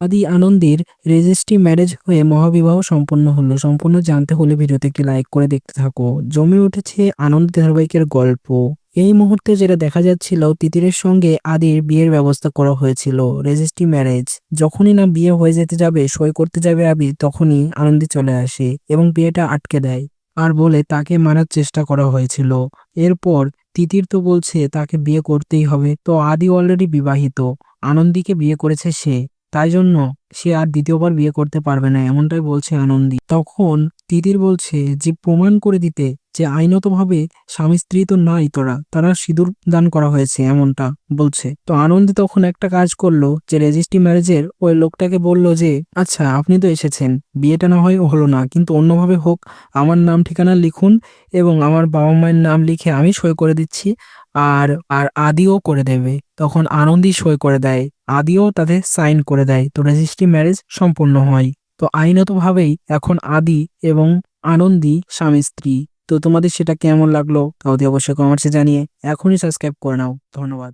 আদি আনন্দীর registry marriage হয়ে মহাবিবাহ সম্পন্ন হলো। সম্পূর্ণ জানতে হলে ভিডিওতে একটি লাইক করে দেখতে থাকো। জমে উঠেছে আনন্দ ধারাবাহিকের গল্প। এই মুহূর্তে যেটা দেখা যাচ্ছিল, তিতিরের সঙ্গে আদির বিয়ের ব্যবস্থা করা হয়েছিল, রেজিস্ট্রি ম্যারেজ। যখনই না বিয়ে হয়ে যেতে যাবে, সই করতে যাবে আবি, তখনই আনন্দী চলে আসে এবং বিয়েটা আটকে দেয় আর বলে তাকে মারার চেষ্টা করা হয়েছিল। এরপর তিতির তো বলছে তাকে বিয়ে করতেই হবে, তো আদি অলরেডি বিবাহিত, আনন্দীকে বিয়ে করেছে সে, তাই জন্য সে আর দ্বিতীয়বার বিয়ে করতে পারবে না, এমনটাই বলছে আনন্দী। তখন তিতির বলছে যে প্রমাণ করে দিতে যে আইনতভাবে স্বামী স্ত্রী তো নাই তোরা, তারা সিঁদুর দান করা হয়েছে, এমনটা বলছে। তো আনন্দী তখন একটা কাজ করলো, যে রেজিস্ট্রি ম্যারেজের ওই লোকটাকে বলল যে আচ্ছা আপনি তো এসেছেন, বিয়েটা না হয় হলো না, কিন্তু অন্যভাবে হোক, আমার নাম ঠিকানা লিখুন এবং আমার বাবা মায়ের নাম লিখে আমি সই করে দিচ্ছি, আর আর আদিও করে দেবে। তখন আনন্দী সই করে দেয়, আদিও তাদের সাইন করে দেয়, তো রেজিস্ট্রি ম্যারেজ সম্পূর্ণ হয়। তো আইনতভাবেই এখন আদি এবং আনন্দী স্বামী স্ত্রী। তো তোমাদের সেটা কেমন লাগলো তাও দিয়ে অবশ্যই কমেন্টসে জানিয়ে এখনই সাবস্ক্রাইব করে নাও। ধন্যবাদ।